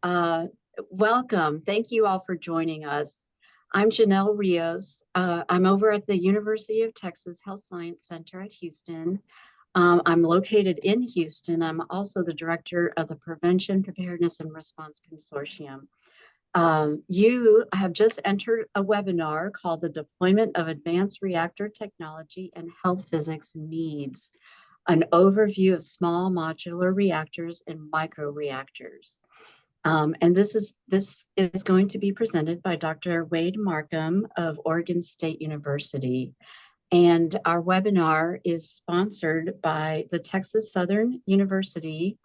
Uh, Welcome. Thank you all for joining us. I'm Janelle Rios. I'm over at the University of Texas Health Science Center at Houston. I'm located in Houston. I'm also the director of the Prevention, Preparedness, and Response Consortium. You have just entered a webinar called The Deployment of Advanced Reactor Technology and Health Physics Needs, an overview of small modular reactors and microreactors. And this is going to be presented by Dr. Wade Marcum of Oregon State University. And our webinar is sponsored by the Texas Southern University,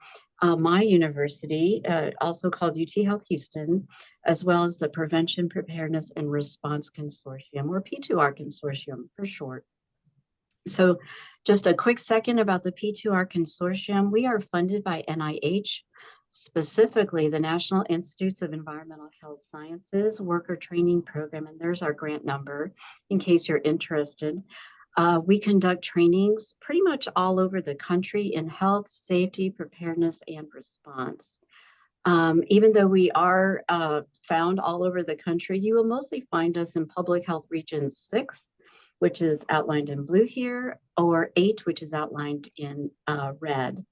my university, also called UT Health Houston, as well as the Prevention, Preparedness, and Response Consortium, or P2R Consortium for short. So just a quick second about the P2R Consortium. We are funded by NIH, specifically the National Institutes of Environmental Health Sciences Worker Training Program, and there's our grant number in case you're interested. We conduct trainings pretty much all over the country in health, safety, preparedness, and response. Even though we are found all over the country, you will mostly find us in Public Health Region 6, which is outlined in blue here, or 8, which is outlined in red.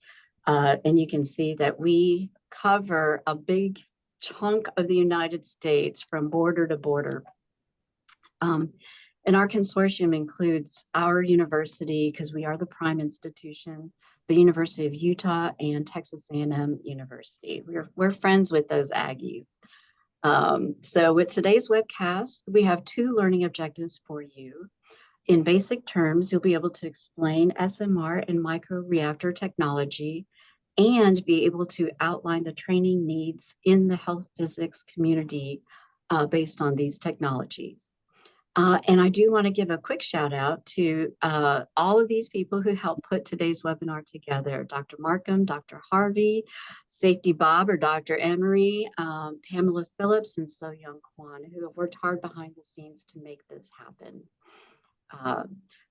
And you can see that we cover a big chunk of the United States from border to border. And our consortium includes our university, because we are the prime institution, the University of Utah, and Texas A&M University. We're friends with those Aggies. So with today's webcast, we have 2 learning objectives for you. In basic terms, you'll be able to explain SMR and microreactor technology and be able to outline the training needs in the health physics community based on these technologies. And I do want to give a quick shout out to all of these people who helped put today's webinar together: Dr. Marcum, Dr. Harvey, Safety Bob or Dr. Emery, Pamela Phillips, and So Young Kwan, who have worked hard behind the scenes to make this happen.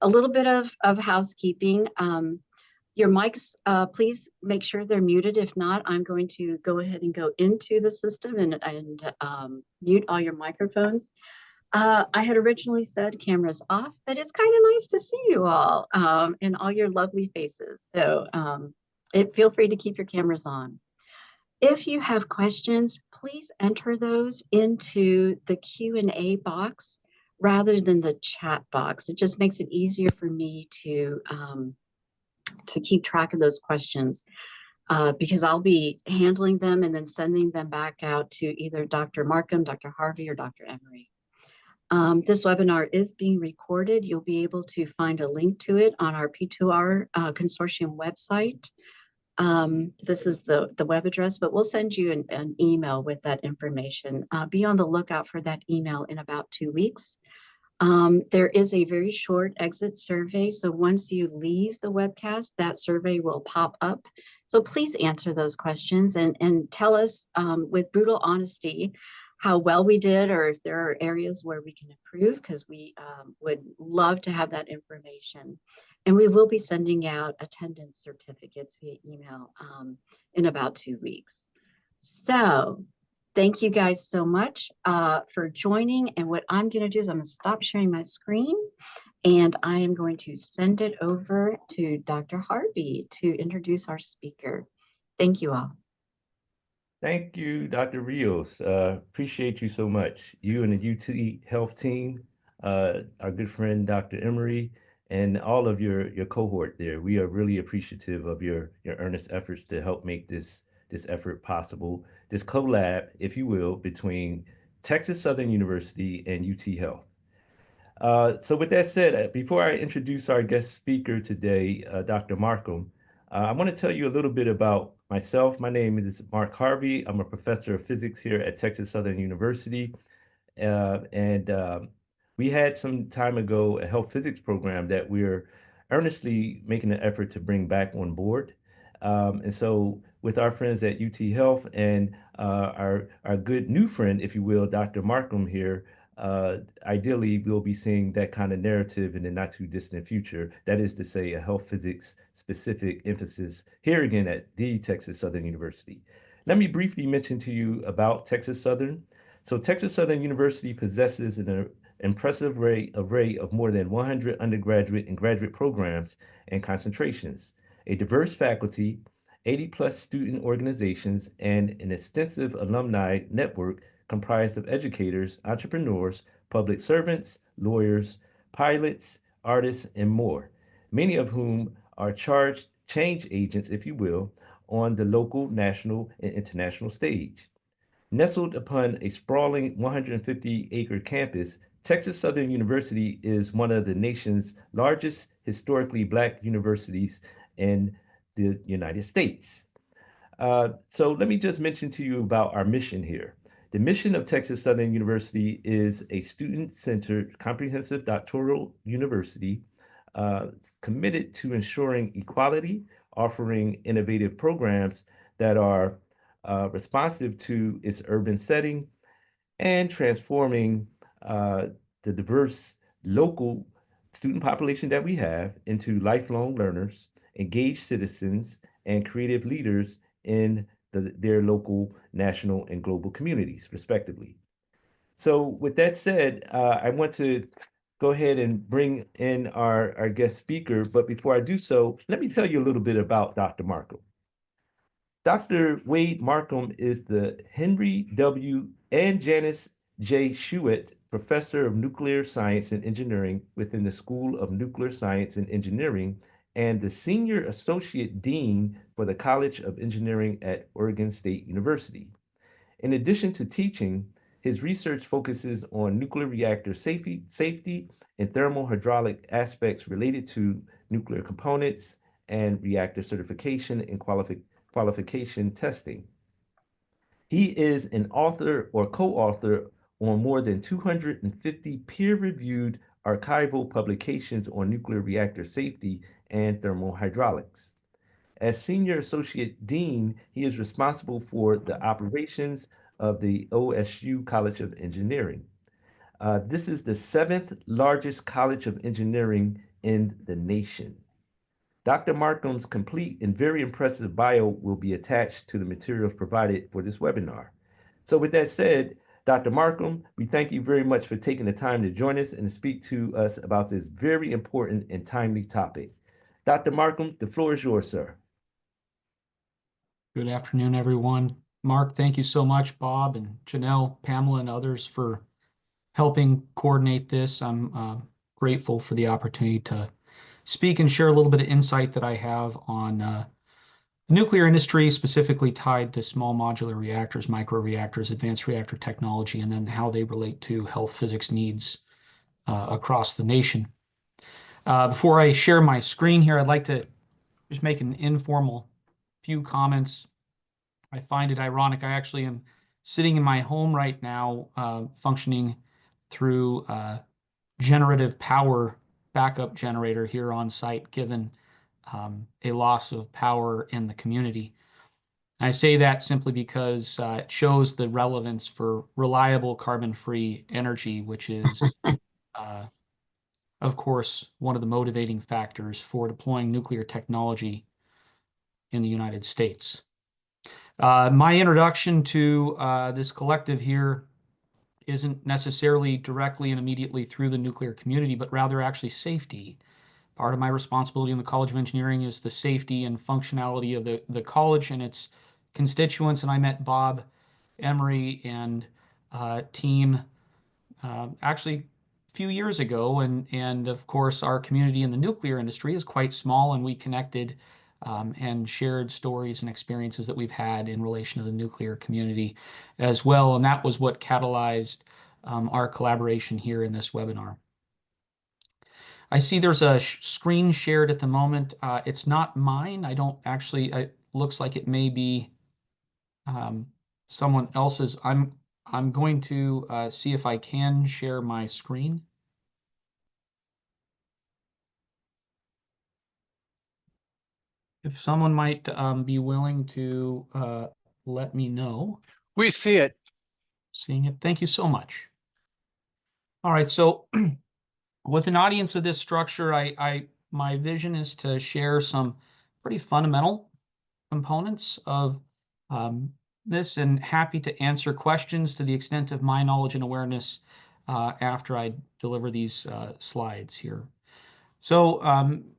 A little bit of housekeeping. Your mics, please make sure they're muted. If not, I'm going to go ahead and go into the system and mute all your microphones. I had originally said cameras off, but it's kind of nice to see you all and all your lovely faces. So feel free to keep your cameras on. If you have questions, please enter those into the Q&A box rather than the chat box. It just makes it easier for me to keep track of those questions because I'll be handling them and then sending them back out to either Dr. Marcum, Dr. Harvey, or Dr. Emery. This webinar is being recorded. You'll be able to find a link to it on our P2R Consortium website. This is the web address, but we'll send you an email with that information. Be on the lookout for that email in about 2 weeks. There is a very short exit survey. So once you leave the webcast, that survey will pop up. So please answer those questions and tell us with brutal honesty how well we did, or if there are areas where we can improve, because we would love to have that information. And we will be sending out attendance certificates via email in about 2 weeks. So thank you guys so much for joining. And what I'm going to do is I'm going to stop sharing my screen, and I am going to send it over to Dr. Harvey to introduce our speaker. Thank you all. Thank you, Dr. Rios. Appreciate you so much. You and the UT Health team, our good friend, Dr. Emery, and all of your cohort there. We are really appreciative of your earnest efforts to help make this effort possible, this collab, if you will, between Texas Southern University and UT Health. So with that said, before I introduce our guest speaker today, Dr. Marcum, I want to tell you a little bit about myself. My name is Mark Harvey. I'm a professor of physics here at Texas Southern University. We had some time ago a health physics program that we're earnestly making an effort to bring back on board. And so with our friends at UT Health and our good new friend, if you will, Dr. Marcum here, ideally we'll be seeing that kind of narrative in the not too distant future. That is to say, a health physics specific emphasis here again at the Texas Southern University. Let me briefly mention to you about Texas Southern. So Texas Southern University possesses an impressive array of more than 100 undergraduate and graduate programs and concentrations, a diverse faculty, 80 plus student organizations, and an extensive alumni network comprised of educators, entrepreneurs, public servants, lawyers, pilots, artists, and more, many of whom are charged change agents, if you will, on the local, national, and international stage. Nestled upon a sprawling 150-acre campus, Texas Southern University is one of the nation's largest historically Black universities in the United States. So let me just mention to you about our mission here. The mission of Texas Southern University is a student-centered, comprehensive doctoral university uh, committed to ensuring equality, offering innovative programs that are responsive to its urban setting, and transforming uh, the diverse local student population that we have into lifelong learners, engaged citizens, and creative leaders in their local, national, and global communities, respectively. So, with that said, I want to go ahead and bring in our guest speaker. But before I do so, let me tell you a little bit about Dr. Marcum. Dr. Wade Marcum is the Henry W. and Janice J. Schuett Professor of Nuclear Science and Engineering within the School of Nuclear Science and Engineering and the Senior Associate Dean for the College of Engineering at Oregon State University. In addition to teaching, his research focuses on nuclear reactor safety and thermal hydraulic aspects related to nuclear components and reactor certification and qualification testing. He is an author or co-author on more than 250 peer-reviewed archival publications on nuclear reactor safety and thermal hydraulics. As Senior Associate Dean, he is responsible for the operations of the OSU College of Engineering. This is the seventh largest college of engineering in the nation. Dr. Marcum's complete and very impressive bio will be attached to the materials provided for this webinar. So with that said, Dr. Marcum, we thank you very much for taking the time to join us and to speak to us about this very important and timely topic. Dr. Marcum, the floor is yours, sir. Good afternoon, everyone. Mark, thank you so much, Bob and Janelle, Pamela, and others for helping coordinate this. I'm grateful for the opportunity to speak and share a little bit of insight that I have on the nuclear industry, specifically tied to small modular reactors, microreactors, advanced reactor technology, and then how they relate to health physics needs across the nation. Before I share my screen here, I'd like to just make an informal few comments. I find it ironic. I actually am sitting in my home right now, functioning through generative power backup generator here on site, given a loss of power in the community. I say that simply because it shows the relevance for reliable carbon-free energy, which is, of course, one of the motivating factors for deploying nuclear technology in the United States. My introduction to this collective here isn't necessarily directly and immediately through the nuclear community, but rather actually safety. Part of my responsibility in the College of Engineering is the safety and functionality of the college and its constituents. And I met Bob Emery and team actually a few years ago. And of course, our community in the nuclear industry is quite small, and we connected and shared stories and experiences that we've had in relation to the nuclear community as well. And that was what catalyzed our collaboration here in this webinar. I see there's a screen shared at the moment. It's not mine. I don't actually, it looks like it may be someone else's. I'm going to see if I can share my screen. If someone might be willing to let me know. We see it. Seeing it. Thank you so much. All right, so with an audience of this structure, my vision is to share some pretty fundamental components of this and happy to answer questions to the extent of my knowledge and awareness after I deliver these slides here. So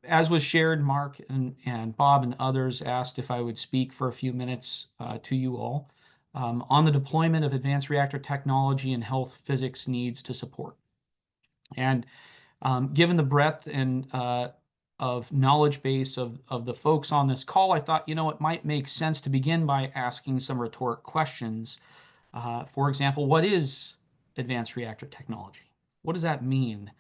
as was shared, Mark and Bob and others asked if I would speak for a few minutes to you all on the deployment of advanced reactor technology and health physics needs to support. And given the breadth and of knowledge base of the folks on this call, I thought, it might make sense to begin by asking some rhetoric questions. For example, what is advanced reactor technology? What does that mean?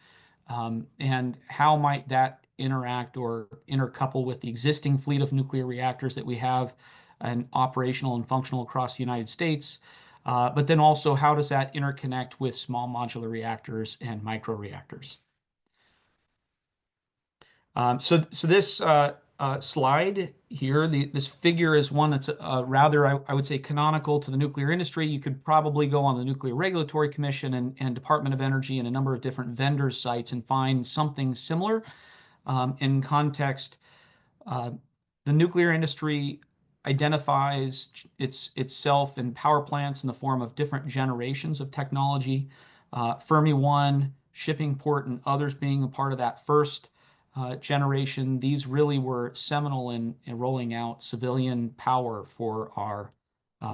And how might that interact or intercouple with the existing fleet of nuclear reactors that we have and operational and functional across the United States? But then also, how does that interconnect with small modular reactors and microreactors? So this slide here, this figure is one that's rather, I would say, canonical to the nuclear industry. You could probably go on the Nuclear Regulatory Commission and Department of Energy and a number of different vendors' sites and find something similar. In context, the nuclear industry identifies itself in power plants in the form of different generations of technology. Fermi 1, shipping port, and others being a part of that first generation. These really were seminal in rolling out civilian power for our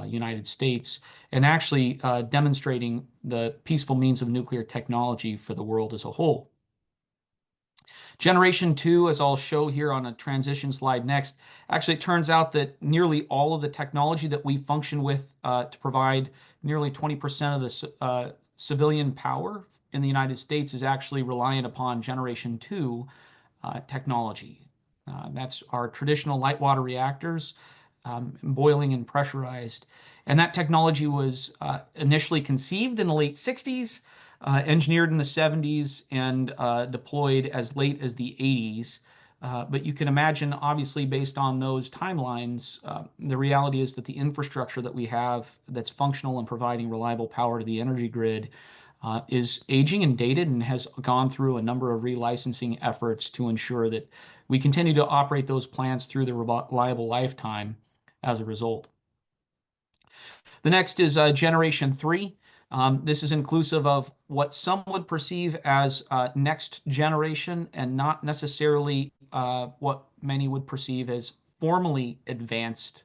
United States and actually demonstrating the peaceful means of nuclear technology for the world as a whole. Generation 2, as I'll show here on a transition slide next, actually it turns out that nearly all of the technology that we function with to provide nearly 20% of the civilian power in the United States is actually reliant upon Generation 2 technology. That's our traditional light water reactors, boiling and pressurized. And that technology was initially conceived in the late 60s, engineered in the 70s, and deployed as late as the 80s. But you can imagine, obviously, based on those timelines, the reality is that the infrastructure that we have that's functional and providing reliable power to the energy grid is aging and dated and has gone through a number of relicensing efforts to ensure that we continue to operate those plants through the reliable lifetime as a result. The next is Generation 3. This is inclusive of what some would perceive as next generation and not necessarily what many would perceive as formally advanced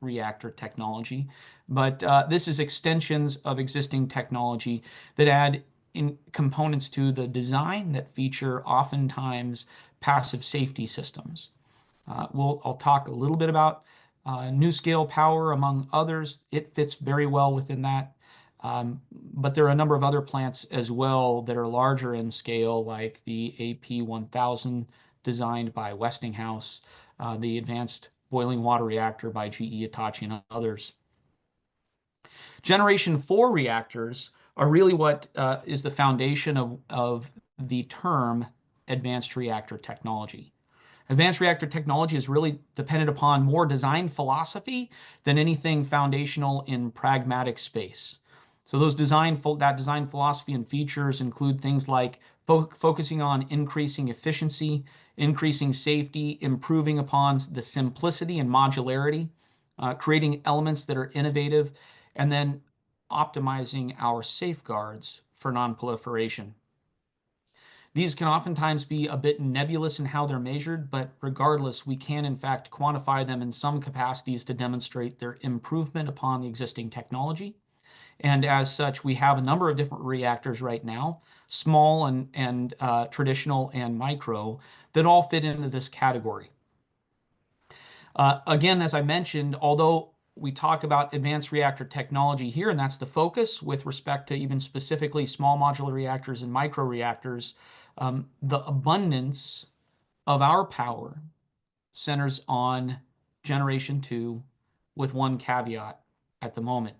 reactor technology, but this is extensions of existing technology that add in components to the design that feature oftentimes passive safety systems. I'll talk a little bit about NuScale Power, among others. It fits very well within that. But there are a number of other plants as well that are larger in scale, like the AP1000 designed by Westinghouse, the Advanced Boiling Water Reactor by GE, Hitachi, and others. Generation 4 reactors are really what is the foundation of the term advanced reactor technology. Advanced reactor technology is really dependent upon more design philosophy than anything foundational in pragmatic space. So that design philosophy and features include things like focusing on increasing efficiency, increasing safety, improving upon the simplicity and modularity, creating elements that are innovative, and then optimizing our safeguards for nonproliferation. These can oftentimes be a bit nebulous in how they're measured, but regardless, we can in fact quantify them in some capacities to demonstrate their improvement upon the existing technology. And as such, we have a number of different reactors right now, small and traditional and micro, that all fit into this category. Again, as I mentioned, although we talk about advanced reactor technology here, and that's the focus with respect to even specifically small modular reactors and micro reactors, the abundance of our power centers on Generation 2 with one caveat at the moment.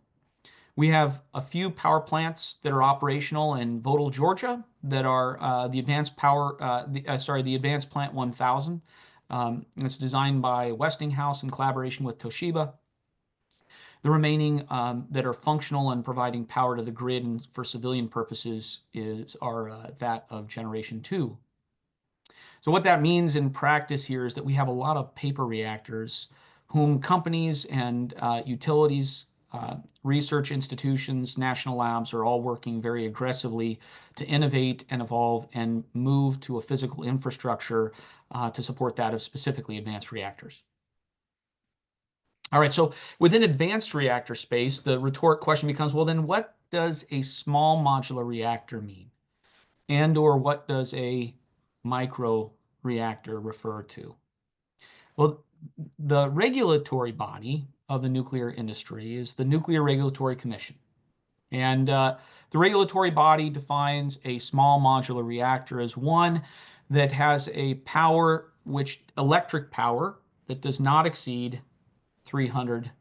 We have a few power plants that are operational in Vogtle, Georgia, that are the Advanced Plant 1000. It's designed by Westinghouse in collaboration with Toshiba. The remaining that are functional and providing power to the grid and for civilian purposes are that of Generation 2. So what that means in practice here is that we have a lot of paper reactors whom companies and utilities research institutions, national labs are all working very aggressively to innovate and evolve and move to a physical infrastructure to support that of specifically advanced reactors. All right, so within advanced reactor space, the rhetoric question becomes, well, then what does a small modular reactor mean? And or what does a micro reactor refer to? Well, the regulatory body of the nuclear industry is the Nuclear Regulatory Commission. And the regulatory body defines a small modular reactor as one that has a power, electric power, that does not exceed 300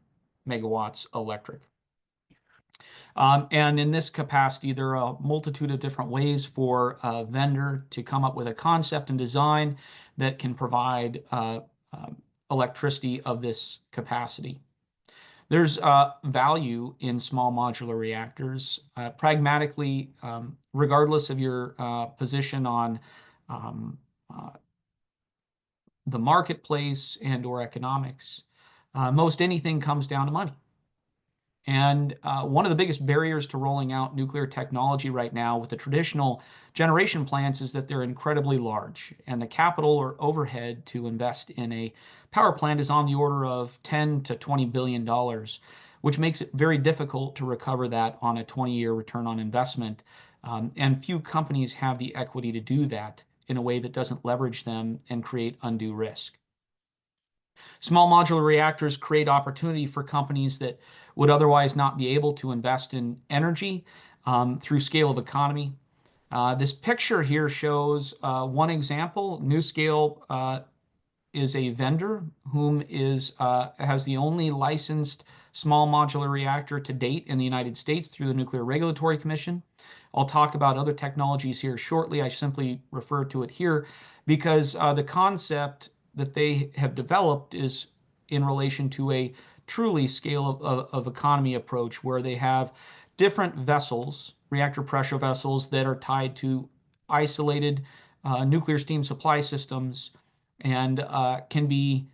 megawatts electric. And in this capacity, there are a multitude of different ways for a vendor to come up with a concept and design that can provide electricity of this capacity. There's value in small modular reactors. Pragmatically, regardless of your position on the marketplace and or economics, most anything comes down to money. And one of the biggest barriers to rolling out nuclear technology right now with the traditional generation plants is that they're incredibly large, and the capital or overhead to invest in a power plant is on the order of $10 to $20 billion, which makes it very difficult to recover that on a 20-year return on investment. And few companies have the equity to do that in a way that doesn't leverage them and create undue risk. Small modular reactors create opportunity for companies that would otherwise not be able to invest in energy through scale of economy. This picture here shows one example. NuScale is a vendor whom has the only licensed small modular reactor to date in the United States through the Nuclear Regulatory Commission. I'll talk about other technologies here shortly. I simply refer to it here because the concept that they have developed is in relation to a truly scale of economy approach where they have different vessels, reactor pressure vessels that are tied to isolated nuclear steam supply systems and can be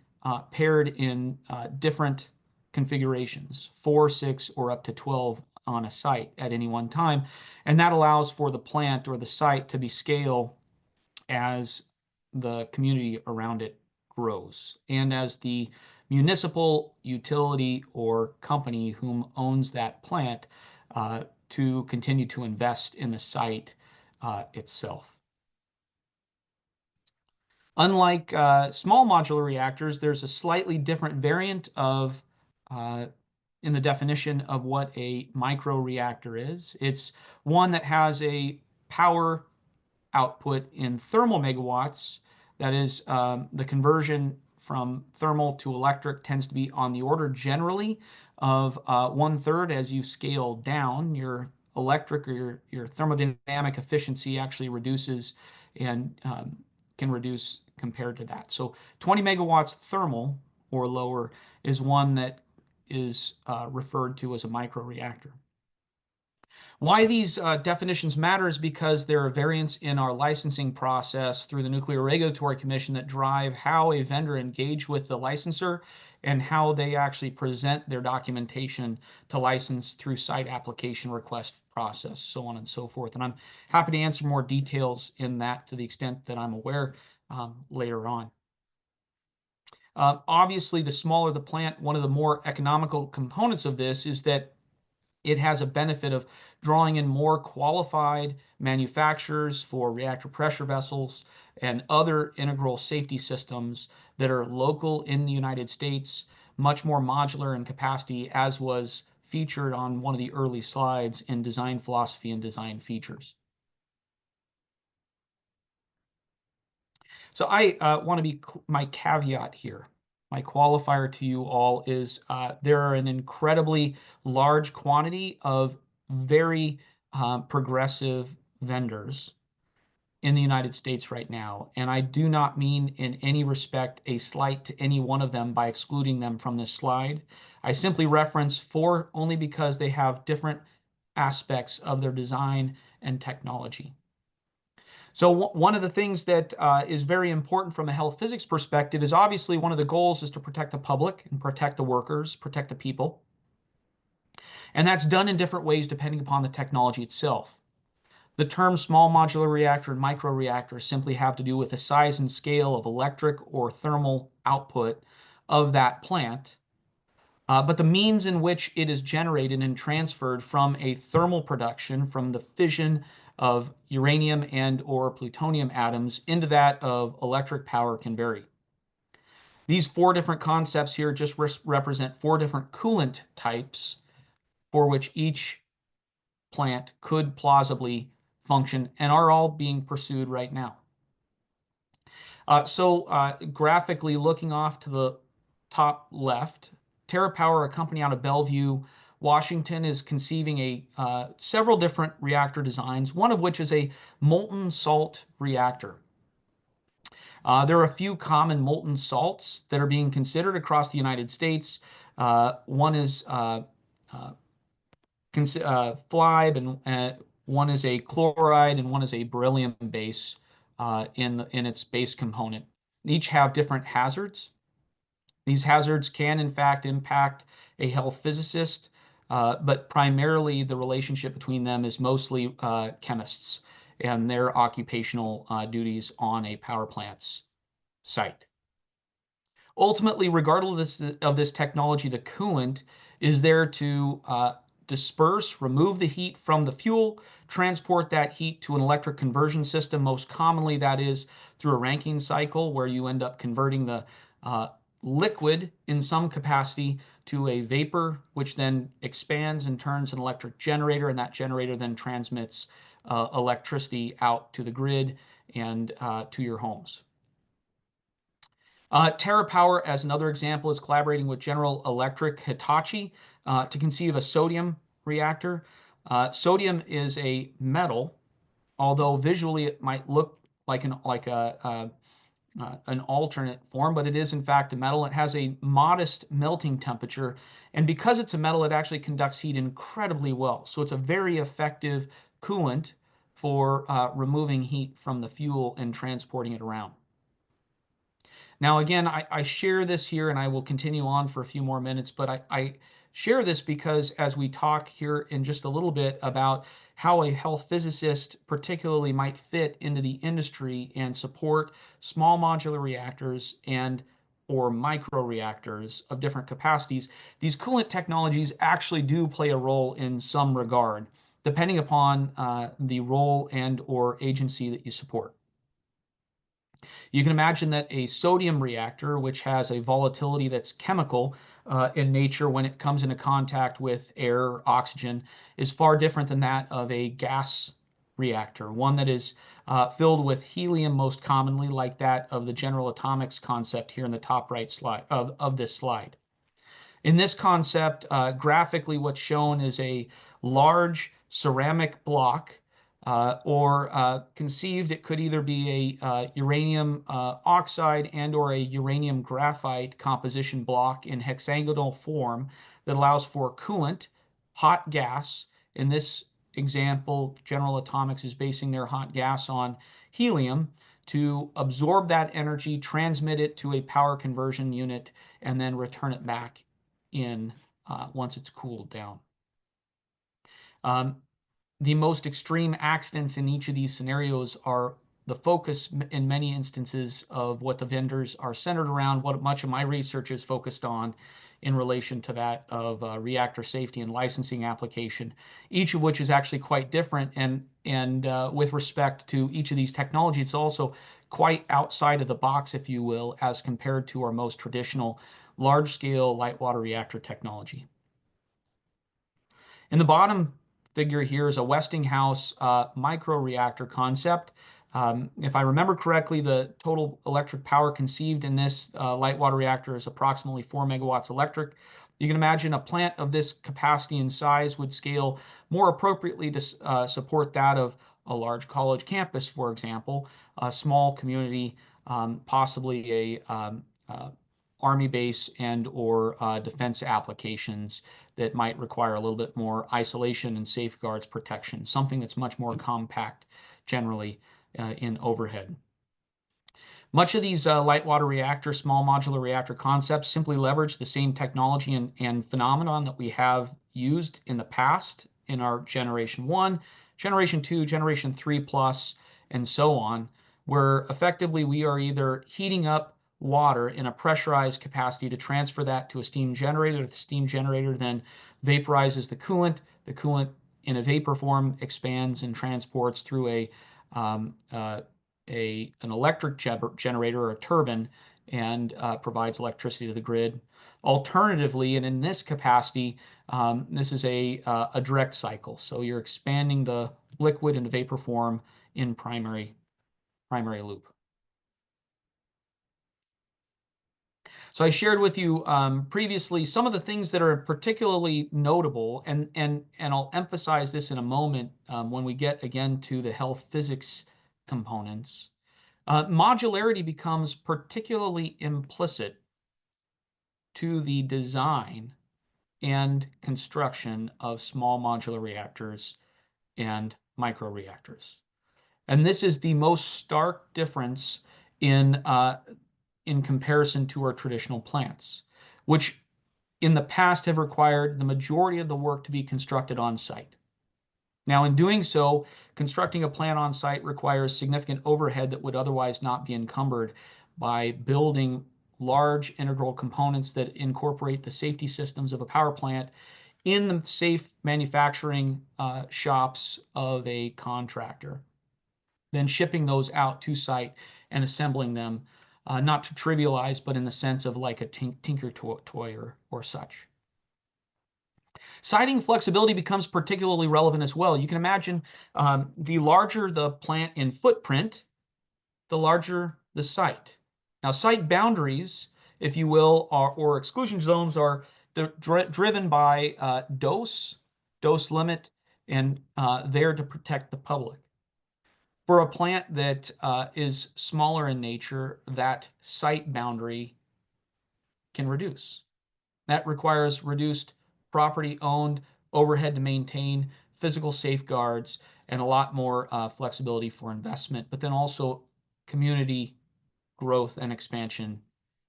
paired in different configurations, 4, 6, or up to 12 on a site at any one time. And that allows for the plant or the site to be scaled as the community around it grows and as the municipal utility or company whom owns that plant to continue to invest in the site itself. Unlike small modular reactors, there's a slightly different variant of in the definition of what a microreactor is. It's one that has a power output in thermal megawatts. That is, the conversion from thermal to electric tends to be on the order generally of 1/3 as you scale down. Your electric or your thermodynamic efficiency actually reduces and can reduce compared to that. So 20 megawatts thermal or lower is one that is referred to as a microreactor. Why these definitions matter is because there are variants in our licensing process through the Nuclear Regulatory Commission that drive how a vendor engage with the licensor and how they actually present their documentation to license through site application request process, so on and so forth. And I'm happy to answer more details in that to the extent that I'm aware later on. Obviously, the smaller the plant, one of the more economical components of this is that it has a benefit of drawing in more qualified manufacturers for reactor pressure vessels and other integral safety systems that are local in the United States, much more modular in capacity, as was featured on one of the early slides in design philosophy and design features. So I want to be my caveat here. My qualifier to you all is there are an incredibly large quantity of very progressive vendors in the United States right now. And I do not mean in any respect a slight to any one of them by excluding them from this slide. I simply reference 4 only because they have different aspects of their design and technology. So one of the things that is very important from a health physics perspective is obviously one of the goals is to protect the public and protect the workers, protect the people. And that's done in different ways depending upon the technology itself. The term small modular reactor and microreactor simply have to do with the size and scale of electric or thermal output of that plant, but the means in which it is generated and transferred from a thermal production, from the fission of uranium and or plutonium atoms into that of electric power, can vary. These four different concepts here just represent four different coolant types for which each plant could plausibly function and are all being pursued right now. Graphically looking off to the top left, TerraPower, a company out of Bellevue, Washington, is conceiving several different reactor designs, one of which is a molten salt reactor. There are a few common molten salts that are being considered across the United States. One is FLiBe, and one is a chloride, and one is a beryllium base in its base component. Each have different hazards. These hazards can, in fact, impact a health physicist, but primarily the relationship between them is mostly chemists and their occupational duties on a power plant's site. Ultimately, regardless of this technology, the coolant is there to disperse, remove the heat from the fuel, transport that heat to an electric conversion system. Most commonly, that is through a Rankine cycle, where you end up converting the liquid in some capacity to a vapor, which then expands and turns an electric generator, and that generator then transmits electricity out to the grid and to your homes. TerraPower, as another example, is collaborating with General Electric Hitachi to conceive a sodium reactor. Sodium is a metal, although visually it might look like an alternate form, but it is in fact a metal. It has a modest melting temperature, and because it's a metal, it actually conducts heat incredibly well. So it's a very effective coolant for removing heat from the fuel and transporting it around. Now, again, I share this here, and I will continue on for a few more minutes, but I share this because as we talk here in just a little bit about how a health physicist particularly might fit into the industry and support small modular reactors and or microreactors of different capacities, these coolant technologies actually do play a role in some regard, depending upon the role and or agency that you support. You can imagine that a sodium reactor, which has a volatility that's chemical in nature when it comes into contact with air or oxygen, is far different than that of a gas reactor, one that is filled with helium most commonly, like that of the General Atomics concept here in the top right slide of this slide. In this concept, graphically what's shown is a large ceramic block, or conceived, it could either be a uranium oxide and or a uranium graphite composition block in hexagonal form that allows for coolant, hot gas. In this example, General Atomics is basing their hot gas on helium to absorb that energy, transmit it to a power conversion unit, and then return it back in once it's cooled down. The most extreme accidents in each of these scenarios are the focus in many instances of what the vendors are centered around, what much of my research is focused on in relation to that of reactor safety and licensing application, each of which is actually quite different. And with respect to each of these technologies, it's also quite outside of the box, if you will, as compared to our most traditional large-scale light water reactor technology. In the bottom figure here is a Westinghouse microreactor concept. If I remember correctly, the total electric power conceived in this light water reactor is approximately 4 megawatts electric. You can imagine a plant of this capacity and size would scale more appropriately to support that of a large college campus, for example, a small community, possibly a Army base and or defense applications that might require a little bit more isolation and safeguards protection, something that's much more compact generally in overhead. Much of these light water reactor, small modular reactor concepts simply leverage the same technology and phenomenon that we have used in the past in our generation 1, generation 2, generation 3 plus, and so on, where effectively we are either heating up water in a pressurized capacity to transfer that to a steam generator. The steam generator then vaporizes the coolant. The coolant in a vapor form expands and transports through an electric generator or a turbine and provides electricity to the grid. Alternatively, and in this capacity, this is a direct cycle. So you're expanding the liquid into vapor form in primary loop. So I shared with you previously some of the things that are particularly notable, and I'll emphasize this in a moment when we get again to the health physics components. Modularity becomes particularly implicit to the design and construction of small modular reactors and microreactors. And this is the most stark difference in comparison to our traditional plants, which in the past have required the majority of the work to be constructed on site. Now, in doing so, constructing a plant on site requires significant overhead that would otherwise not be encumbered by building large integral components that incorporate the safety systems of a power plant in the safe manufacturing shops of a contractor, then shipping those out to site and assembling them, not to trivialize, but in the sense of like a tinker toy or such. Siting flexibility becomes particularly relevant as well. You can imagine the larger the plant in footprint, the larger the site. Now, site boundaries, if you will, or exclusion zones are driven by dose limit, and there to protect the public. For a plant that is smaller in nature, that site boundary can reduce. That requires reduced property owned, overhead to maintain, physical safeguards, and a lot more flexibility for investment, but then also community growth and expansion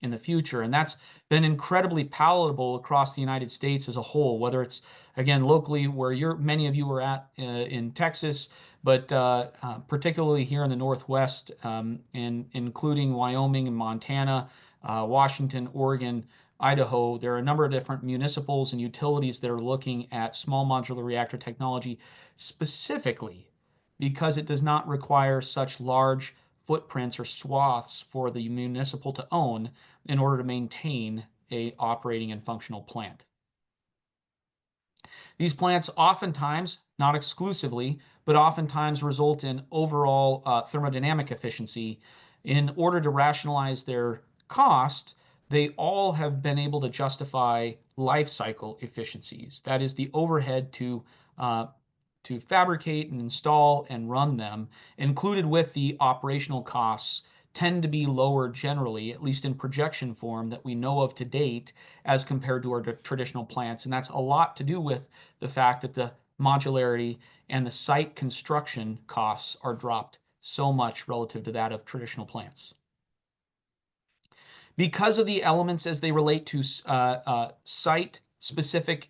in the future. And that's been incredibly palatable across the United States as a whole, whether it's, again, locally where many of you are at in Texas, but particularly here in the Northwest, and including Wyoming and Montana, Washington, Oregon, Idaho. There are a number of different municipals and utilities that are looking at small modular reactor technology specifically because it does not require such large footprints or swaths for the municipal to own in order to maintain a operating and functional plant. These plants oftentimes, not exclusively, but oftentimes result in overall thermodynamic efficiency. In order to rationalize their cost, they all have been able to justify life cycle efficiencies. That is the overhead to fabricate and install and run them, included with the operational costs, tend to be lower generally, at least in projection form that we know of to date, as compared to our traditional plants. And that's a lot to do with the fact that the modularity and the site construction costs are dropped so much relative to that of traditional plants. Because of the elements as they relate to site-specific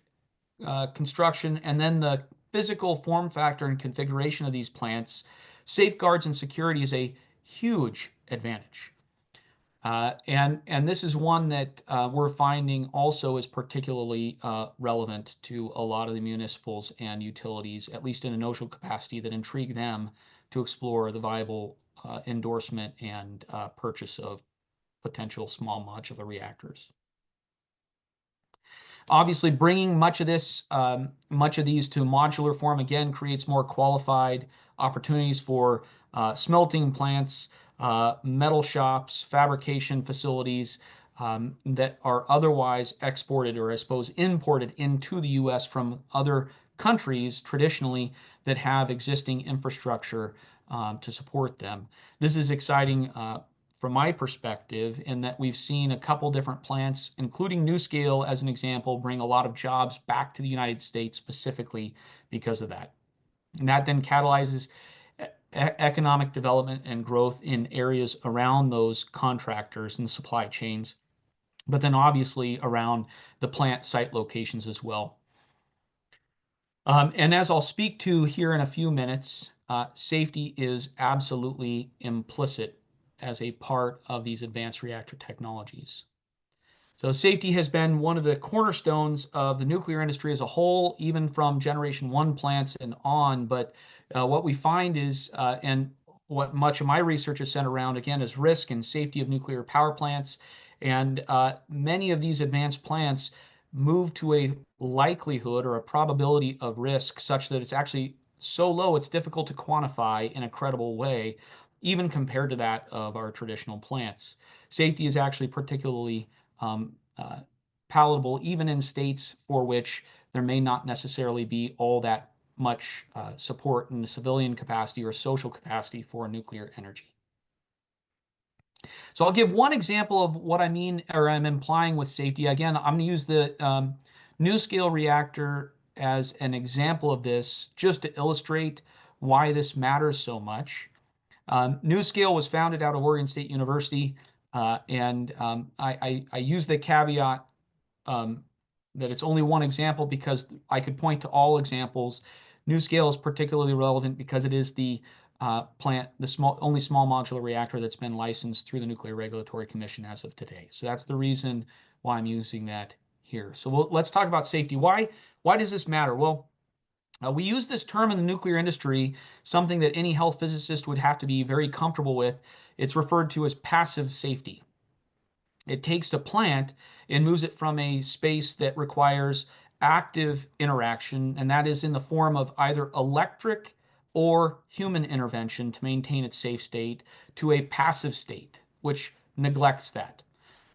construction and then the physical form factor and configuration of these plants, safeguards and security is a huge advantage. And this is one that we're finding also is particularly relevant to a lot of the municipals and utilities, at least in a notional capacity, that intrigue them to explore the viable endorsement and purchase of potential small modular reactors. Obviously, bringing much of these to modular form again creates more qualified opportunities for smelting plants, metal shops, fabrication facilities that are otherwise exported, or I suppose imported into the U.S. from other countries traditionally that have existing infrastructure to support them. This is exciting from my perspective, in that we've seen a couple different plants, including NuScale as an example, bring a lot of jobs back to the United States specifically because of that. And that then catalyzes economic development and growth in areas around those contractors and supply chains, but then obviously around the plant site locations as well. And as I'll speak to here in a few minutes, safety is absolutely implicit as a part of these advanced reactor technologies. So safety has been one of the cornerstones of the nuclear industry as a whole, even from generation one plants and on. But what we find is, and what much of my research is centered around, again, is risk and safety of nuclear power plants. And many of these advanced plants move to a likelihood or a probability of risk such that it's actually so low it's difficult to quantify in a credible way, even compared to that of our traditional plants. Safety is actually particularly um, palatable, even in states for which there may not necessarily be all that much support in the civilian capacity or social capacity for nuclear energy. So I'll give one example of what I mean or I'm implying with safety. Again, I'm going to use the NuScale reactor as an example of this just to illustrate why this matters so much. NuScale was founded out of Oregon State University, and I use the caveat that it's only one example because I could point to all examples. NuScale is particularly relevant because it is the only small modular reactor that's been licensed through the Nuclear Regulatory Commission as of today. So that's the reason why I'm using that here. So let's talk about safety. Why does this matter? Well, we use this term in the nuclear industry, something that any health physicist would have to be very comfortable with. It's referred to as passive safety. It takes a plant and moves it from a space that requires active interaction, and that is in the form of either electric or human intervention to maintain its safe state, to a passive state, which neglects that.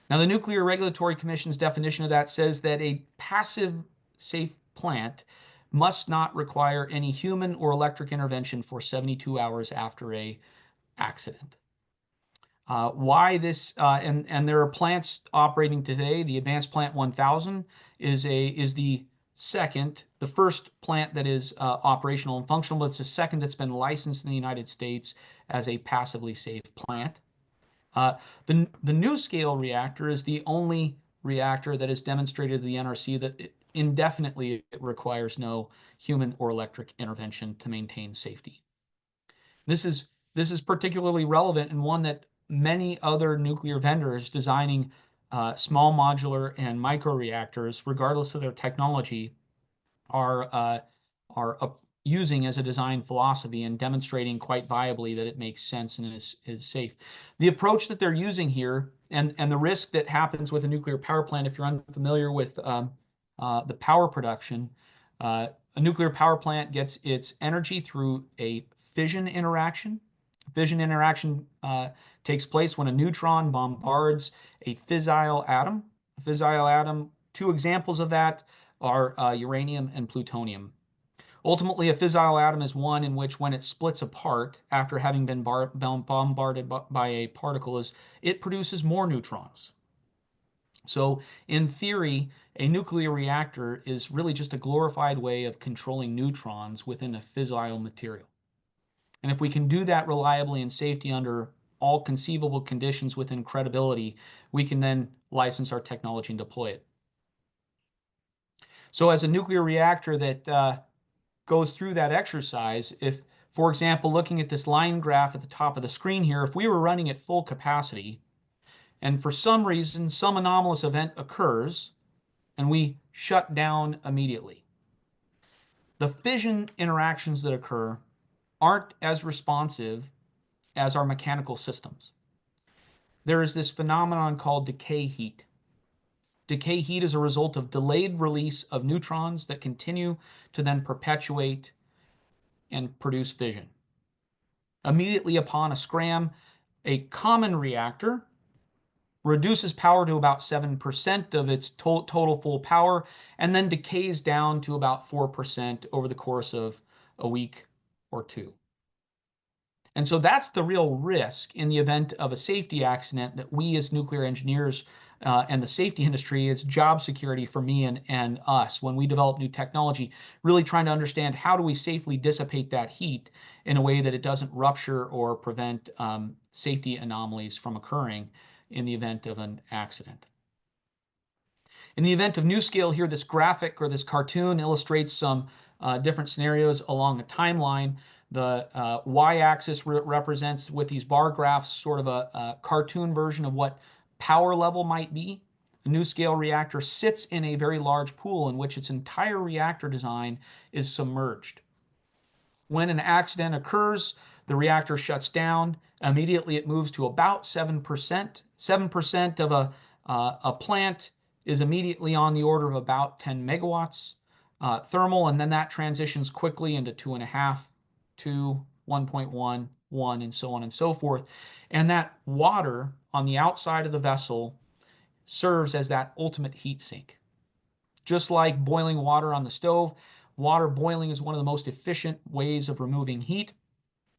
Now, the Nuclear Regulatory Commission's definition of that says that a passive safe plant must not require any human or electric intervention for 72 hours after an accident. Why this, and there are plants operating today. The Advanced Plant 1000 is the second, the first plant that is operational and functional, but it's the second that's been licensed in the United States as a passively safe plant. The NuScale reactor is the only reactor that has demonstrated to the NRC that indefinitely it requires no human or electric intervention to maintain safety. This is particularly relevant and one that many other nuclear vendors designing small modular and micro reactors, regardless of their technology, are using as a design philosophy and demonstrating quite viably that it makes sense and is safe. The approach that they're using here and the risk that happens with a nuclear power plant, if you're unfamiliar with the power production, a nuclear power plant gets its energy through a fission interaction. Fission interaction takes place when a neutron bombards a fissile atom. A fissile atom, two examples of that are uranium and plutonium. Ultimately, a fissile atom is one in which, when it splits apart after having been bombarded by a particle, it produces more neutrons. So in theory, a nuclear reactor is really just a glorified way of controlling neutrons within a fissile material. And if we can do that reliably and safely under all conceivable conditions within credibility, we can then license our technology and deploy it. So as a nuclear reactor that goes through that exercise, if, for example, looking at this line graph at the top of the screen here, if we were running at full capacity, and for some reason, some anomalous event occurs, and we shut down immediately, the fission interactions that occur aren't as responsive as our mechanical systems. There is this phenomenon called decay heat. Decay heat is a result of delayed release of neutrons that continue to then perpetuate and produce fission. Immediately upon a scram, a common reactor reduces power to about 7% of its total full power, and then decays down to about 4% over the course of a week or two. And so that's the real risk in the event of a safety accident that we as nuclear engineers and the safety industry, it's job security for me and us when we develop new technology, really trying to understand how do we safely dissipate that heat in a way that it doesn't rupture or prevent safety anomalies from occurring in the event of an accident. In the event of NuScale here, this graphic or this cartoon illustrates some different scenarios along a timeline. The y-axis represents, with these bar graphs, sort of a cartoon version of what power level might be. A NuScale reactor sits in a very large pool in which its entire reactor design is submerged. When an accident occurs, the reactor shuts down. Immediately it moves to about 7%. 7% of a plant is immediately on the order of about 10 megawatts thermal, and then that transitions quickly into 2.5, 2, 1.1, 1, and so on and so forth. And that water on the outside of the vessel serves as that ultimate heat sink. Just like boiling water on the stove, water boiling is one of the most efficient ways of removing heat,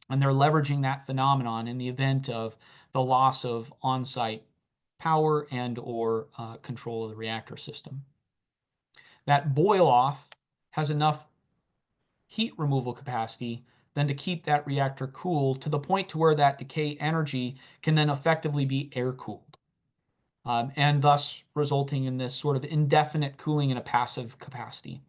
and they're leveraging that phenomenon in the event of the loss of on-site power and or control of the reactor system. That boil off has enough heat removal capacity then to keep that reactor cool to the point to where that decay energy can then effectively be air cooled, and thus resulting in this sort of indefinite cooling in a passive capacity.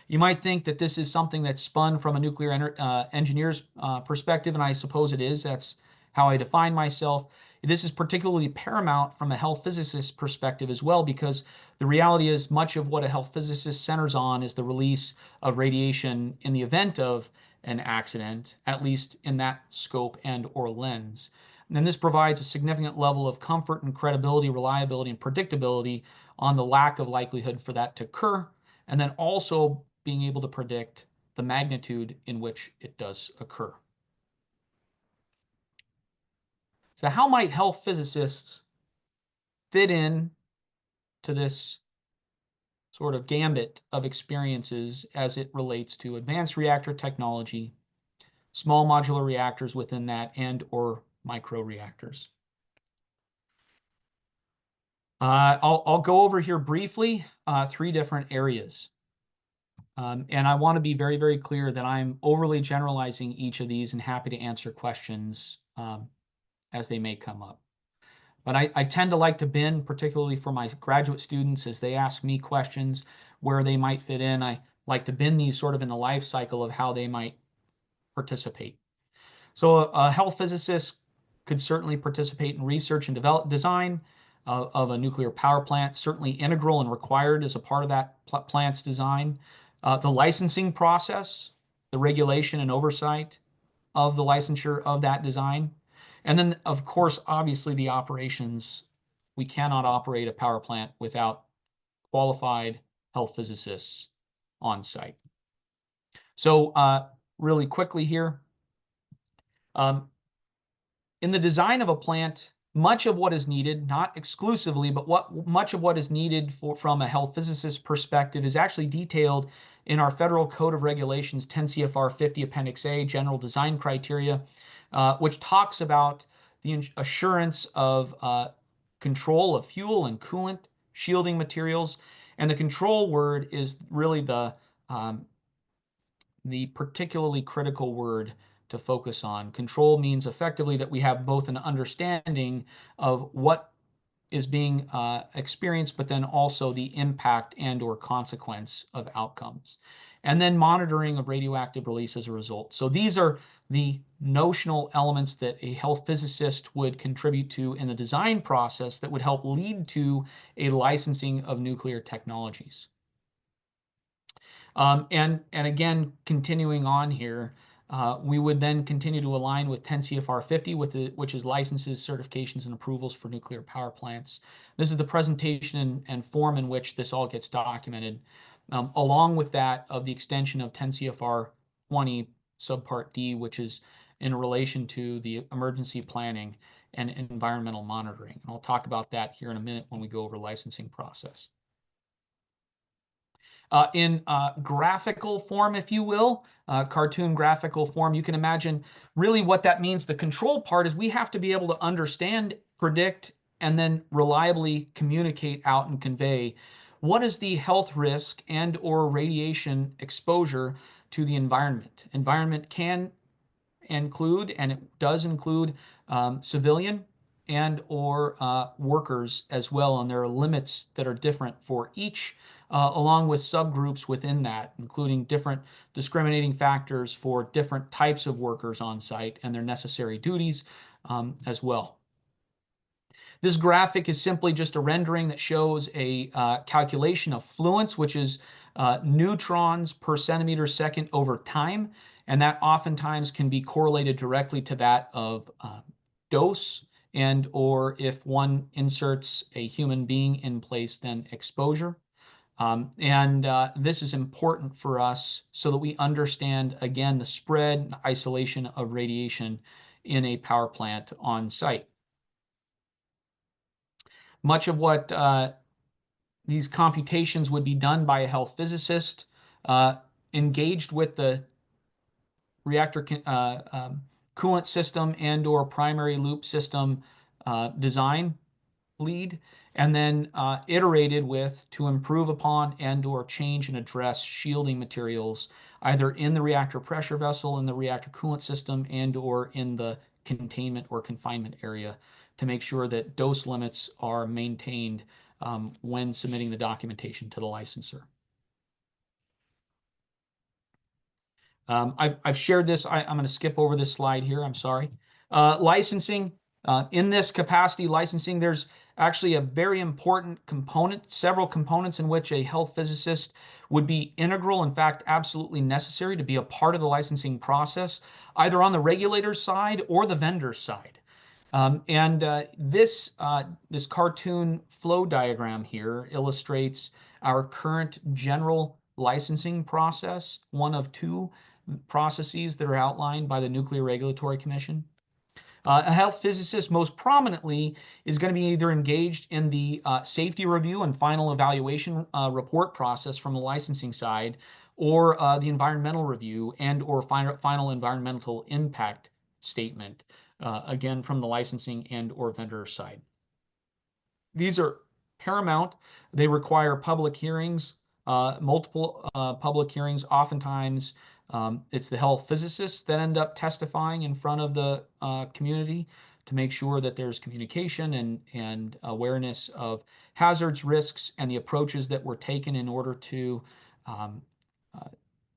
You might think that this is something that's spun from a nuclear engineer's perspective, and I suppose it is. That's how I define myself. This is particularly paramount from a health physicist's perspective as well, because the reality is much of what a health physicist centers on is the release of radiation in the event of an accident, at least in that scope and or lens. And this provides a significant level of comfort and credibility, reliability, and predictability on the lack of likelihood for that to occur, and then also being able to predict the magnitude in which it does occur. So how might health physicists fit in to this sort of gambit of experiences as it relates to advanced reactor technology, small modular reactors within that, and or microreactors? I'll go over here briefly 3 different areas. And I want to be very, very clear that I'm overly generalizing each of these and happy to answer questions as they may come up. But I tend to like to bend, particularly for my graduate students, as they ask me questions where they might fit in. I like to bend these sort of in the life cycle of how they might participate. So a health physicist could certainly participate in research and design of a nuclear power plant, certainly integral and required as a part of that plant's design. The licensing process, the regulation and oversight of the licensure of that design. And then, of course, obviously the operations. We cannot operate a power plant without qualified health physicists on site. So really quickly here, in the design of a plant, much of what is needed, not exclusively, but much of what is needed from a health physicist perspective is actually detailed in our Federal Code of Regulations 10 CFR 50 Appendix A, General Design Criteria, which talks about the assurance of control of fuel and coolant, shielding materials, and the control word is really the particularly critical word to focus on. Control means effectively that we have both an understanding of what is being experienced, but then also the impact and or consequence of outcomes. And then monitoring of radioactive release as a result. So these are the notional elements that a health physicist would contribute to in the design process that would help lead to a licensing of nuclear technologies. And again, continuing on here, we would then continue to align with 10 CFR 50, which is licenses, certifications, and approvals for nuclear power plants. This is the presentation and form in which this all gets documented, along with that of the extension of 10 CFR 20 subpart D, which is in relation to the emergency planning and environmental monitoring. And I'll talk about that here in a minute when we go over licensing process. In graphical form, if you will, cartoon graphical form, you can imagine really what that means. The control part is we have to be able to understand, predict, and then reliably communicate out and convey what is the health risk and or radiation exposure to the environment. Environment can include, and it does include, civilian and or workers as well, and there are limits that are different for each, along with subgroups within that, including different discriminating factors for different types of workers on site and their necessary duties as well. This graphic is simply just a rendering that shows a calculation of fluence, which is neutrons per centimeter second over time, and that oftentimes can be correlated directly to that of dose, and or if one inserts a human being in place, then exposure. This is important for us so that we understand, again, the spread and isolation of radiation in a power plant on site. Much of what these computations would be done by a health physicist engaged with the reactor coolant system and or primary loop system design lead, and then iterated with to improve upon and or change and address shielding materials either in the reactor pressure vessel, in the reactor coolant system, and or in the containment or confinement area to make sure that dose limits are maintained when submitting the documentation to the licensor. I've shared this. I'm going to skip over this slide here. I'm sorry. Licensing. In this capacity licensing, there's actually a very important component, several components in which a health physicist would be integral, in fact, absolutely necessary to be a part of the licensing process, either on the regulator's side or the vendor's side. This cartoon flow diagram here illustrates our current general licensing process, one of two processes that are outlined by the Nuclear Regulatory Commission. A health physicist most prominently is going to be either engaged in the safety review and final evaluation report process from the licensing side, or the environmental review and or final environmental impact statement, again from the licensing and or vendor side. These are paramount. They require public hearings, multiple public hearings. Oftentimes, it's the health physicists that end up testifying in front of the community to make sure that there's communication and awareness of hazards, risks, and the approaches that were taken in order to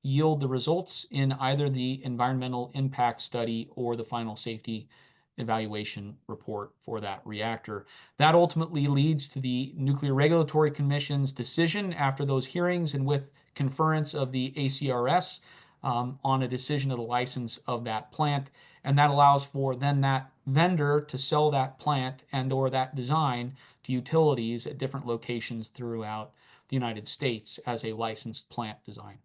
yield the results in either the environmental impact study or the final safety evaluation report for that reactor. That ultimately leads to the Nuclear Regulatory Commission's decision after those hearings and with conference of the ACRS on a decision of the license of that plant. And that allows for then that vendor to sell that plant and or that design to utilities at different locations throughout the United States as a licensed plant design.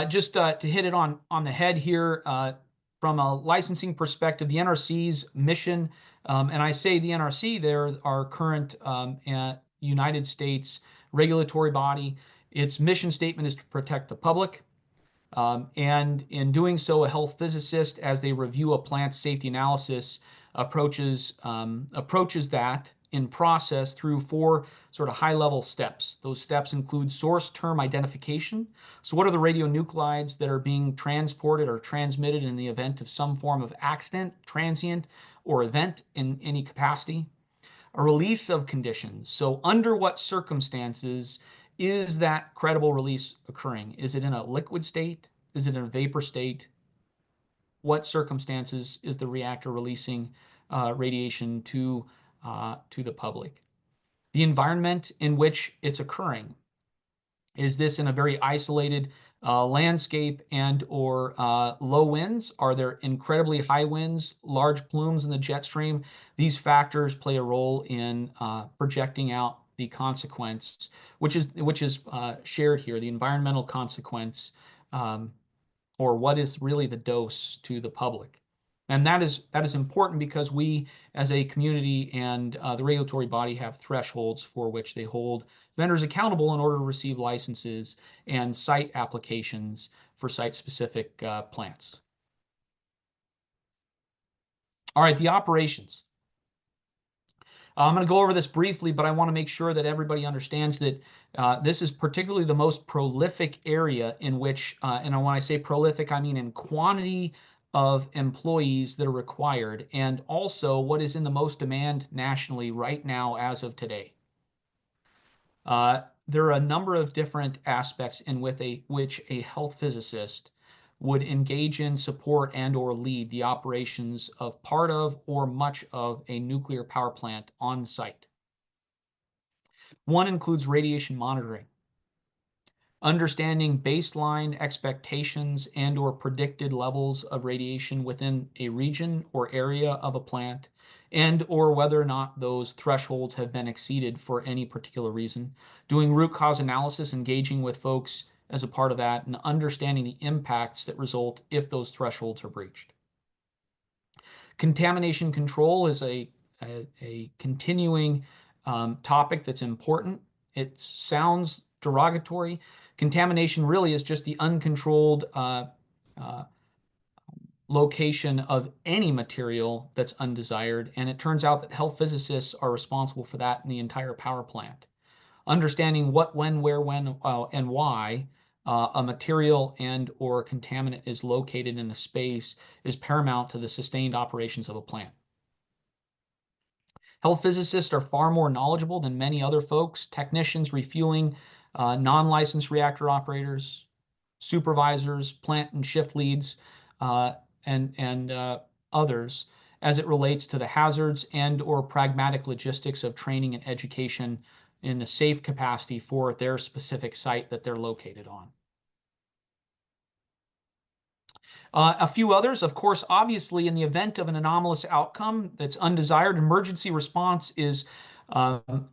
Just to hit it on the head here, from a licensing perspective, the NRC's mission, and I say the NRC, they're our current United States regulatory body. Its mission statement is to protect the public. And in doing so, a health physicist, as they review a plant safety analysis, approaches that in process through four sort of high-level steps. Those steps include source term identification. So what are the radionuclides that are being transported or transmitted in the event of some form of accident, transient, or event in any capacity? A release of conditions. So under what circumstances is that credible release occurring? Is it in a liquid state? Is it in a vapor state? What circumstances is the reactor releasing radiation to the public? The environment in which it's occurring. Is this in a very isolated landscape and or low winds? Are there incredibly high winds, large plumes in the jet stream? These factors play a role in projecting out the consequence, which is shared here, the environmental consequence, or what is really the dose to the public. And that is important because we, as a community and the regulatory body, have thresholds for which they hold vendors accountable in order to receive licenses and site applications for site-specific plants. All right, the operations. I'm going to go over this briefly, but I want to make sure that everybody understands that this is particularly the most prolific area in which, and when I say prolific, I mean in quantity of employees that are required, and also what is in the most demand nationally right now as of today. There are a number of different aspects in which a health physicist would engage in, support, and or lead the operations of part of or much of a nuclear power plant on site. One includes radiation monitoring, understanding baseline expectations and or predicted levels of radiation within a region or area of a plant, and or whether or not those thresholds have been exceeded for any particular reason, doing root cause analysis, engaging with folks as a part of that, and understanding the impacts that result if those thresholds are breached. Contamination control is a continuing topic that's important. It sounds derogatory. Contamination really is just the uncontrolled location of any material that's undesired, and it turns out that health physicists are responsible for that in the entire power plant. Understanding what, when, where, when, and why a material and or contaminant is located in a space is paramount to the sustained operations of a plant. Health physicists are far more knowledgeable than many other folks, technicians, refueling, non-licensed reactor operators, supervisors, plant and shift leads, and others, as it relates to the hazards and or pragmatic logistics of training and education in a safe capacity for their specific site that they're located on. A few others, of course, obviously, in the event of an anomalous outcome that's undesired, emergency response is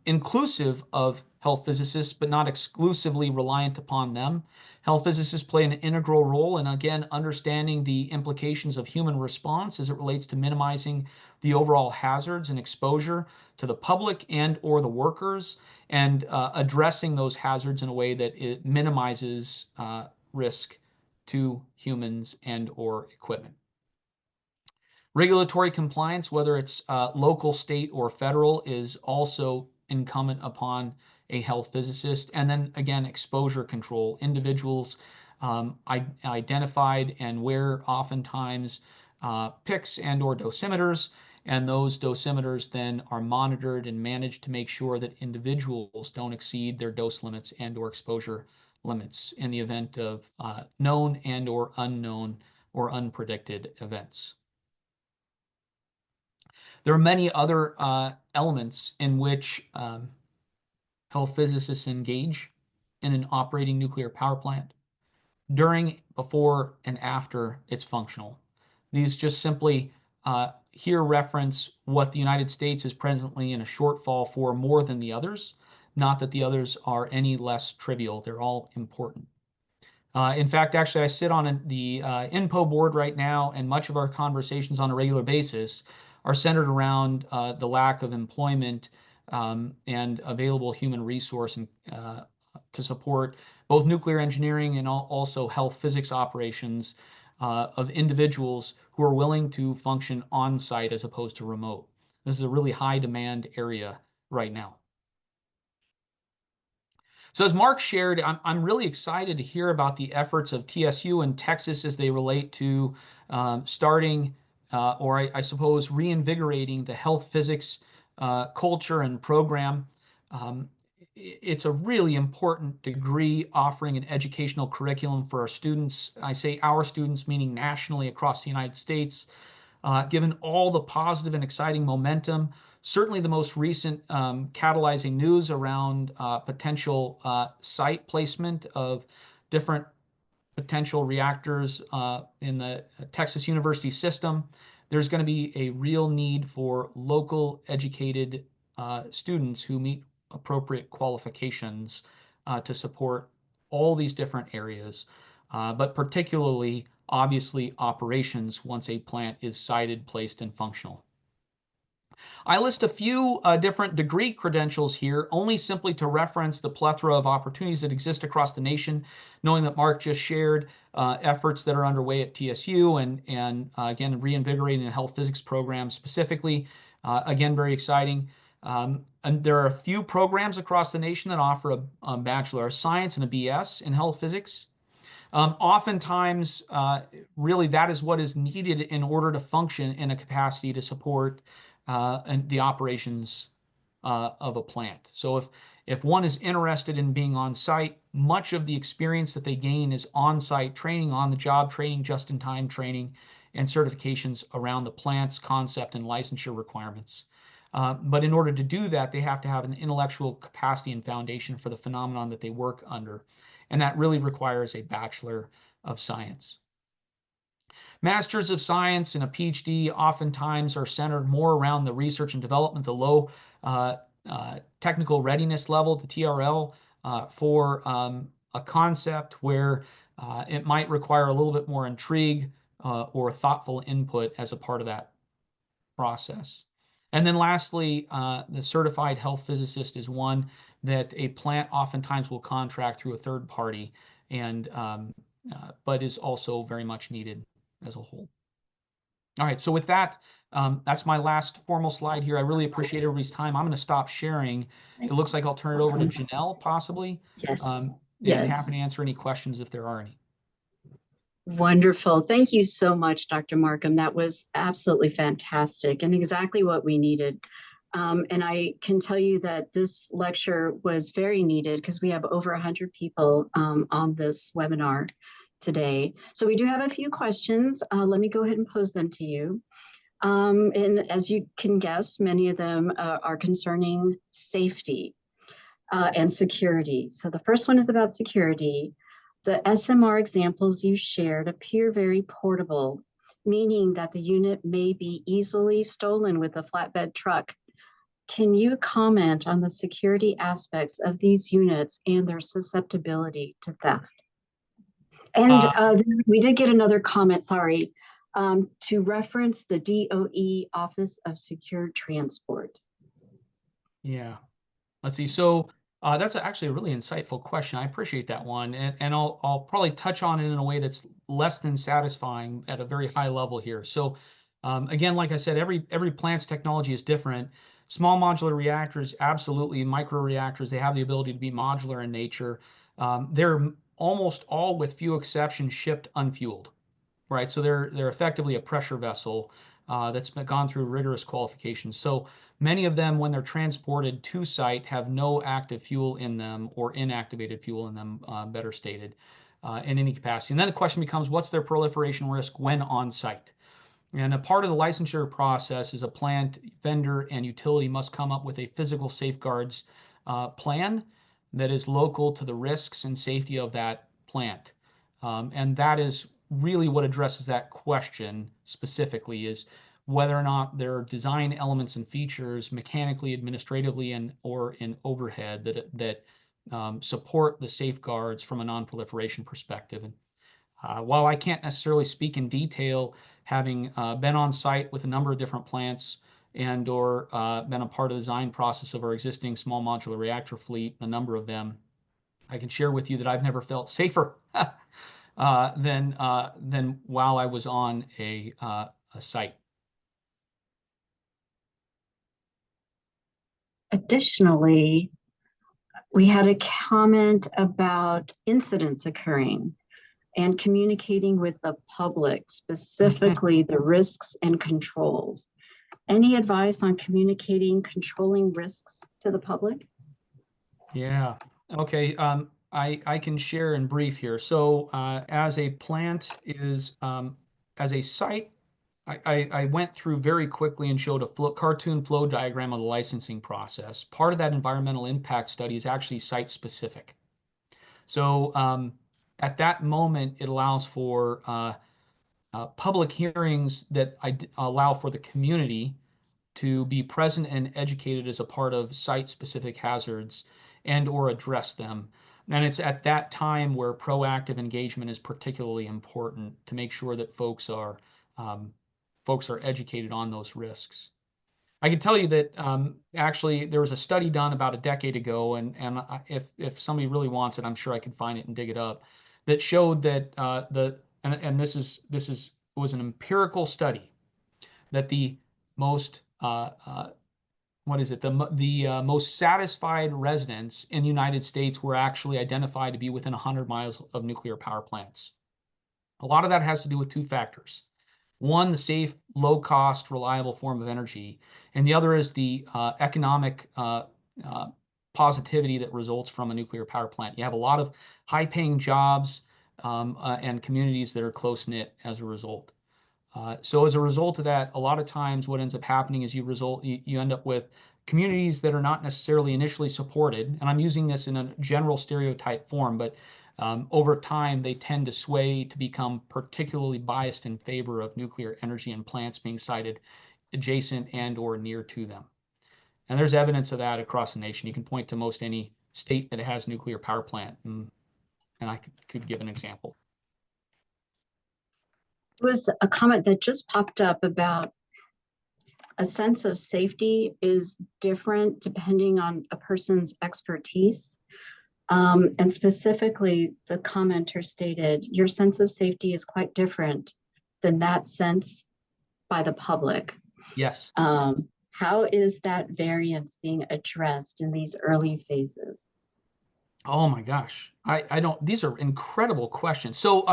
inclusive of health physicists, but not exclusively reliant upon them. Health physicists play an integral role in, again, understanding the implications of human response as it relates to minimizing the overall hazards and exposure to the public and or the workers, and addressing those hazards in a way that it minimizes risk to humans and or equipment. Regulatory compliance, whether it's local, state, or federal, is also incumbent upon a health physicist. And then again, exposure control. Individuals identified and wear oftentimes PICs and or dosimeters, and those dosimeters then are monitored and managed to make sure that individuals don't exceed their dose limits and or exposure limits in the event of known and or unknown or unpredicted events. There are many other elements in which health physicists engage in an operating nuclear power plant during, before, and after it's functional. These just simply here reference what the United States is presently in a shortfall for more than the others. Not that the others are any less trivial. They're all important. In fact, actually, I sit on the INPO board right now, and much of our conversations on a regular basis are centered around the lack of employment and available human resource to support both nuclear engineering and also health physics operations of individuals who are willing to function on site as opposed to remote. This is a really high demand area right now. So as Mark shared, I'm really excited to hear about the efforts of TSU and Texas as they relate to starting, or I suppose reinvigorating the health physics culture and program. It's a really important degree offering an educational curriculum for our students. I say our students, meaning nationally across the United States. Given all the positive and exciting momentum, certainly the most recent catalyzing news around potential site placement of different potential reactors in the Texas University system, there's going to be a real need for local educated students who meet appropriate qualifications to support all these different areas, but particularly obviously operations once a plant is sited, placed, and functional. I list a few different degree credentials here, only simply to reference the plethora of opportunities that exist across the nation, knowing that Mark just shared efforts that are underway at TSU and again, reinvigorating the health physics program specifically. Again, very exciting. And there are a few programs across the nation that offer a Bachelor of Science and a BS in health physics. Oftentimes, really, that is what is needed in order to function in a capacity to support the operations of a plant. So if one is interested in being on site, much of the experience that they gain is on-site training, on-the-job training, just-in-time training, and certifications around the plant's concept and licensure requirements. But in order to do that, they have to have an intellectual capacity and foundation for the phenomenon that they work under. And that really requires a Bachelor of Science. Masters of Science and a PhD oftentimes are centered more around the research and development, the low technical readiness level, the TRL, for a concept where it might require a little bit more intrigue or thoughtful input as a part of that process. And then lastly, the certified health physicist is one that a plant oftentimes will contract through a third party, and but is also very much needed as a whole. All right, so with that, that's my last formal slide here. I really appreciate everybody's time. I'm going to stop sharing. It looks like I'll turn it over to Janelle, possibly. Yes. And Yes. happy to answer any questions if there are any. Wonderful. Thank you so much, Dr. Marcum. That was absolutely fantastic and exactly what we needed. And I can tell you that this lecture was very needed because we have over 100 people on this webinar today. So we do have a few questions. Let me go ahead and pose them to you. And as you can guess, many of them are concerning safety and security. So the first one is about security. The SMR examples you shared appear very portable, meaning that the unit may be easily stolen with a flatbed truck. Can you comment on the security aspects of these units and their susceptibility to theft? And we did get another comment, sorry, to reference the DOE Office of Secure Transport. Yeah, let's see. So that's actually a really insightful question. I appreciate that one, and I'll probably touch on it in a way that's less than satisfying at a very high level here. So again, like I said, every plant's technology is different. Small modular reactors, absolutely, microreactors, they have the ability to be modular in nature. They're almost all, with few exceptions, shipped unfueled, right? So they're effectively a pressure vessel that's gone through rigorous qualifications. So many of them, when they're transported to site, have no active fuel in them or inactivated fuel in them, better stated, in any capacity. And then the question becomes, what's their proliferation risk when on site? And a part of the licensure process is a plant, vendor, and utility must come up with a physical safeguards plan that is local to the risks and safety of that plant. And that is really what addresses that question specifically, is whether or not there are design elements and features mechanically, administratively, and or in overhead that support the safeguards from a non-proliferation perspective. And while I can't necessarily speak in detail, having been on site with a number of different plants and or been a part of the design process of our existing small modular reactor fleet, a number of them, I can share with you that I've never felt safer than while I was on a site. Additionally, we had a comment about incidents occurring and communicating with the public, specifically the risks and controls. Any advice on communicating, controlling risks to the public? Yeah, okay. I can share in brief here. So as a plant is, as a site, I went through very quickly and showed a cartoon flow diagram of the licensing process. Part of that environmental impact study is actually site specific. So at that moment, it allows for public hearings that allow for the community to be present and educated as a part of site-specific hazards and or address them. And it's at that time where proactive engagement is particularly important to make sure that folks are educated on those risks. I can tell you that actually there was a study done about a decade ago, and if somebody really wants it, I'm sure I can find it and dig it up, that showed that and this was an empirical study that the most what is it the most satisfied residents in the United States were actually identified to be within 100 miles of nuclear power plants. A lot of that has to do with two factors. One, the safe, low-cost, reliable form of energy, and the other is the economic positivity that results from a nuclear power plant. You have a lot of high-paying jobs and communities that are close-knit as a result. So as a result of that, a lot of times what ends up happening is you end up with communities that are not necessarily initially supported, and I'm using this in a general stereotype form, but over time they tend to sway to become particularly biased in favor of nuclear energy and plants being sited adjacent and or near to them. And there's evidence of that across the nation. You can point to most any state that has a nuclear power plant, and I could give an example. There was a comment that just popped up about a sense of safety is different depending on a person's expertise. And specifically, the commenter stated, your sense of safety is quite different than that sense by the public. Yes. How is that variance being addressed in these early phases? Oh my gosh. I don't, these are incredible questions. So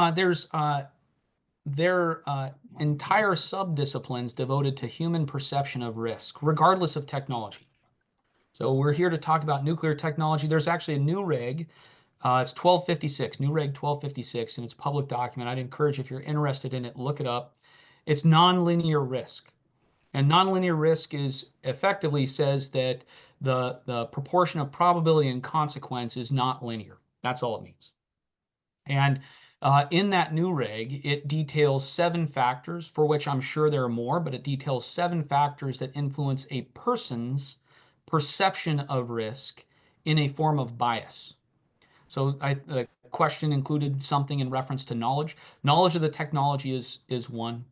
there are entire subdisciplines devoted to human perception of risk, regardless of technology. So we're here to talk about nuclear technology. There's actually a new reg. It's 1256, new reg 1256, and it's a public document. I'd encourage, if you're interested in it, look it up. It's nonlinear risk. And nonlinear risk is effectively says that the proportion of probability and consequence is not linear. That's all it means. And in that new reg, it details 7 factors, for which I'm sure there are more, but it details 7 factors that influence a person's perception of risk in a form of bias. So the question included something in reference to knowledge. Knowledge of the technology is one.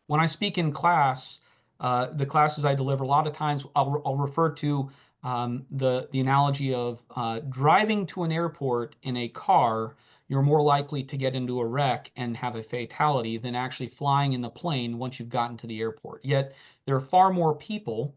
When I speak in class, the classes I deliver, a lot of times I'll refer to the analogy of driving to an airport in a car. You're more likely to get into a wreck and have a fatality than actually flying in the plane once you've gotten to the airport. Yet there are far more people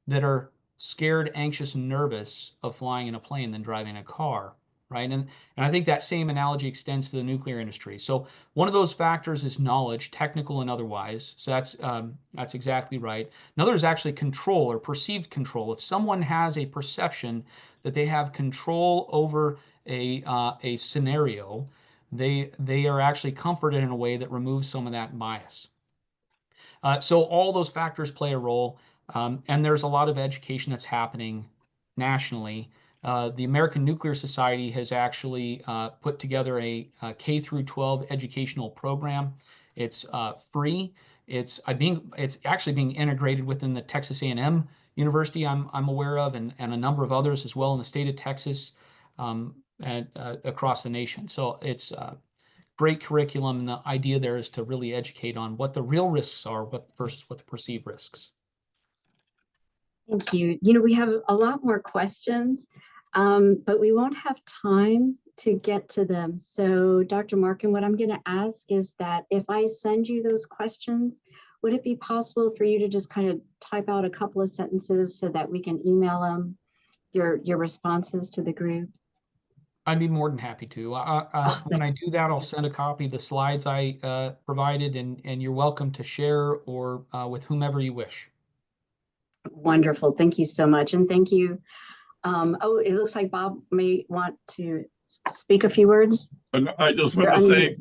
that are scared, anxious, and nervous of flying in a plane than driving a car, right? And I think that same analogy extends to the nuclear industry. So one of those factors is knowledge, technical and otherwise. So that's exactly right. Another is actually control or perceived control. If someone has a perception that they have control over a scenario, they are actually comforted in a way that removes some of that bias. So all those factors play a role, and there's a lot of education that's happening nationally. The American Nuclear Society has actually put together a K through 12 educational program. It's free. It's actually being integrated within the Texas A&M University I'm aware of, and a number of others as well in the state of Texas and across the nation. So it's great curriculum, and the idea there is to really educate on what the real risks are versus what the perceived risks. Thank you. You know, we have a lot more questions, but we won't have time to get to them. So Dr. Marcum, what I'm going to ask is that if I send you those questions, would it be possible for you to just kind of type out a couple of sentences so that we can email them, your responses to the group? I'd be more than happy to. When I do that, I'll send a copy of the slides I provided, and you're welcome to share or with whomever you wish. Wonderful. Thank you so much. And thank you. Oh, it looks like Bob may want to speak a few words. I just want to say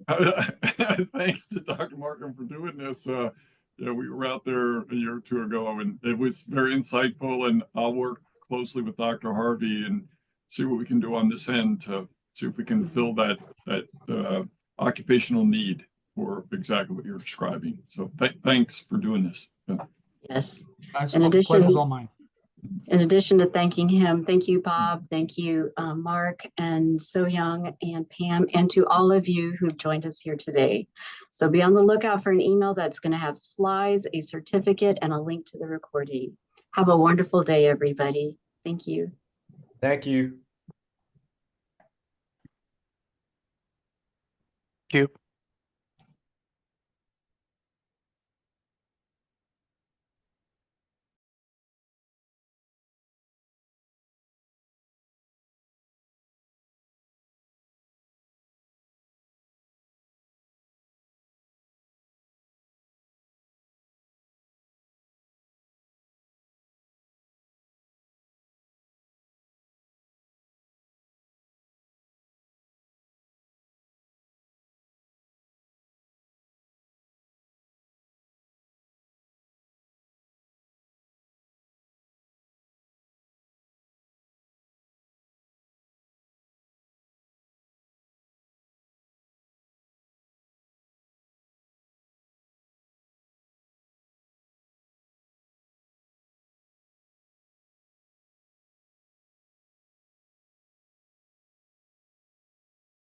thanks to Dr. Marcum for doing this. Yeah, we were out there a year or two ago, and it was very insightful, and I'll work closely with Dr. Harvey and see what we can do on this end to see if we can fill that occupational need for exactly what you're describing. So thanks for doing this. Yes. In addition, all mine. In addition to thanking him, thank you, Bob. Thank you, Mark and So Young and Pam, and to all of you who've joined us here today. So be on the lookout for an email that's going to have slides, a certificate, and a link to the recording. Have a wonderful day, everybody. Thank you. Thank you. Thank you.